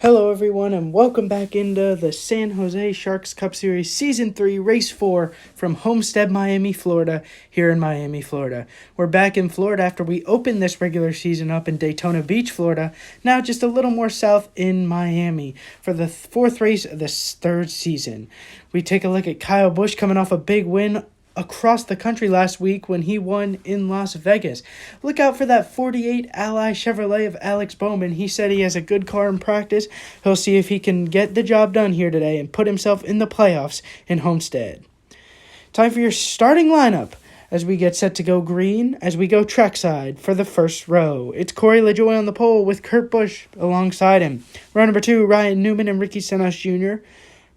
Hello everyone and welcome back into the San Jose Sharks Cup Series Season 3, Race 4 from Homestead, Miami, Florida, here in Miami, Florida. We're back in Florida after we opened this regular season up in Daytona Beach, Florida, now just a little more south in Miami for the fourth race of this third season. We take a look at Kyle Busch coming off a big win across the country last week when he won in Las Vegas. Look out for that 48 Ally Chevrolet of Alex Bowman. He said he has a good car in practice. He'll see if he can get the job done here today and put himself in the playoffs in Homestead. Time for your starting lineup as we get set to go green as we go trackside for the first row. It's Corey LaJoie on the pole with Kurt Busch alongside him. Row number 2, Ryan Newman and Ricky Stenhouse Jr.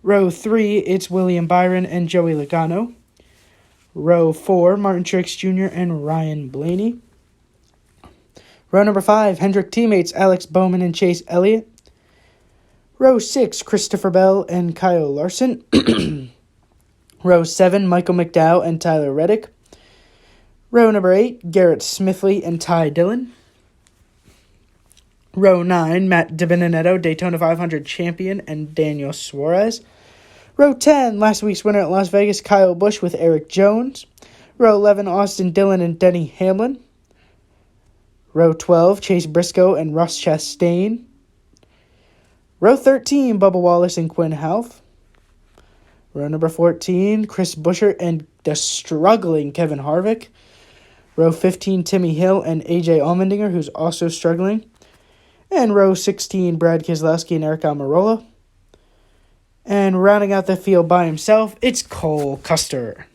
Row 3, it's William Byron and Joey Logano. Row 4, Martin Truex Jr. and Ryan Blaney. Row number 5, Hendrick teammates Alex Bowman and Chase Elliott. Row 6, Christopher Bell and Kyle Larson. Row 7, Michael McDowell and Tyler Reddick. Row number 8, Garrett Smithley and Ty Dillon. Row 9, Matt DiBenedetto, Daytona 500 champion, and Daniel Suarez. Row 10, last week's winner at Las Vegas, Kyle Busch with Eric Jones. Row 11, Austin Dillon and Denny Hamlin. Row 12, Chase Briscoe and Ross Chastain. Row 13, Bubba Wallace and Quinn Houff. Row number 14, Chris Buescher and the struggling Kevin Harvick. Row 15, Timmy Hill and AJ Allmendinger, who's also struggling. And row 16, Brad Keselowski and Eric Almirola. And rounding out the field by himself, it's Cole Custer.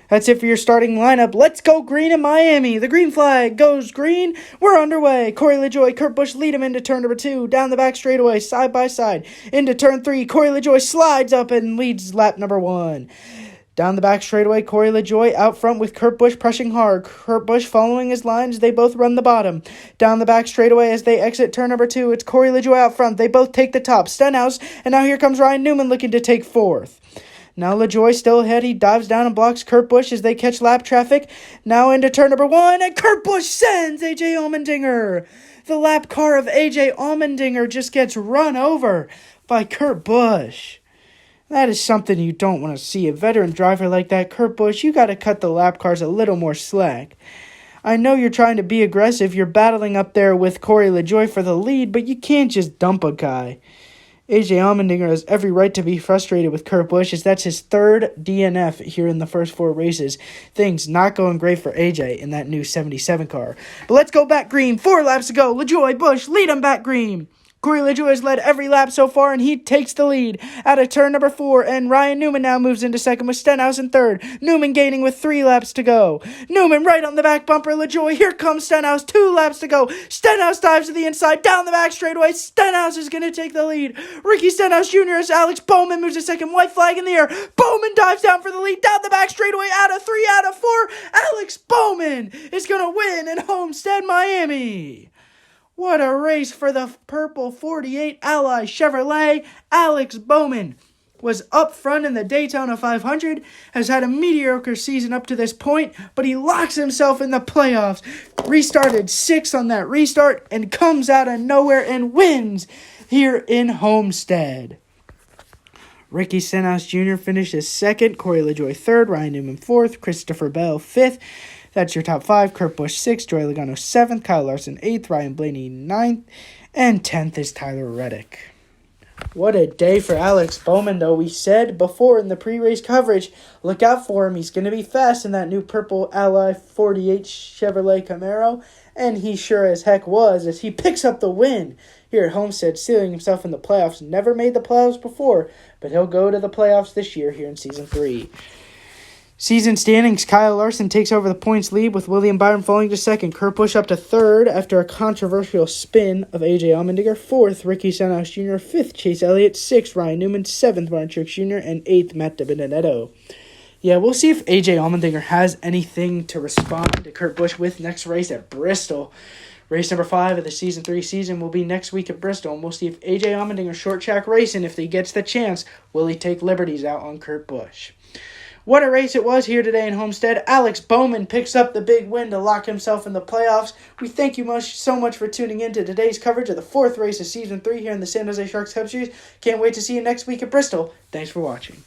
That's it for your starting lineup. Let's go green in Miami. The green flag goes green. We're underway. Corey LaJoie, Kurt Busch lead him into turn number 2. Down the back straightaway, side by side. Into turn 3, Corey LaJoie slides up and leads lap number 1. Down the back straightaway, Corey LaJoie out front with Kurt Busch pressing hard. Kurt Busch following his lines. They both run the bottom. Down the back straightaway as they exit turn number 2, it's Corey LaJoie out front. They both take the top. Stenhouse, and now here comes Ryan Newman looking to take 4th. Now LaJoie still ahead. He dives down and blocks Kurt Busch as they catch lap traffic. Now into turn number 1, and Kurt Busch sends AJ Allmendinger. The lap car of AJ Allmendinger just gets run over by Kurt Busch. That is something you don't want to see. A veteran driver like that, Kurt Busch, you got to cut the lap cars a little more slack. I know you're trying to be aggressive. You're battling up there with Corey LaJoie for the lead, but you can't just dump a guy. AJ Allmendinger has every right to be frustrated with Kurt Busch as that's his 3rd DNF here in the first 4 races. Things not going great for AJ in that new 77 car. But let's go back green. 4 laps to go. LaJoie, Busch, lead him back green. Corey LaJoie has led every lap so far, and he takes the lead out of turn number 4, and Ryan Newman now moves into second with Stenhouse in third. Newman gaining with 3 laps to go. Newman right on the back bumper. LaJoie, here comes Stenhouse. 2 laps to go. Stenhouse dives to the inside, down the back straightaway. Stenhouse is going to take the lead. Ricky Stenhouse Jr. as Alex Bowman moves to second. White flag in the air. Bowman dives down for the lead, down the back straightaway. Out of 3, out of 4. Alex Bowman is going to win in Homestead, Miami. What a race for the purple 48 Ally Chevrolet. Alex Bowman was up front in the Daytona 500, has had a mediocre season up to this point, but he locks himself in the playoffs. Restarted 6th on that restart and comes out of nowhere and wins here in Homestead. Ricky Stenhouse Jr. finishes 2nd, Corey LaJoie 3rd, Ryan Newman 4th, Christopher Bell 5th. That's your top 5. Kurt Busch 6th, Joey Logano 7th, Kyle Larson 8th, Ryan Blaney 9th, and 10th is Tyler Reddick. What a day for Alex Bowman, though. We said before in the pre-race coverage, look out for him. He's going to be fast in that new purple Ally 48 Chevrolet Camaro, and he sure as heck was as he picks up the win here at Homestead, sealing himself in the playoffs. Never made the playoffs before, but he'll go to the playoffs this year here in Season 3. Season standings, Kyle Larson takes over the points lead with William Byron falling to 2nd. Kurt Busch up to 3rd after a controversial spin of AJ Allmendinger. 4th, Ricky Stenhouse Jr. 5th, Chase Elliott. 6th, Ryan Newman. 7th, Martin Truex Jr. And 8th, Matt DiBenedetto. Yeah, we'll see if AJ Allmendinger has anything to respond to Kurt Busch with next race at Bristol. Race number 5 of the Season 3 season will be next week at Bristol, and we'll see if AJ Allmendinger short track racing, if he gets the chance, will he take liberties out on Kurt Busch. What a race it was here today in Homestead. Alex Bowman picks up the big win to lock himself in the playoffs. We thank you so much for tuning in to today's coverage of the 4th race of Season 3 here in the San Jose Sharks Cup Series. Can't wait to see you next week at Bristol. Thanks for watching.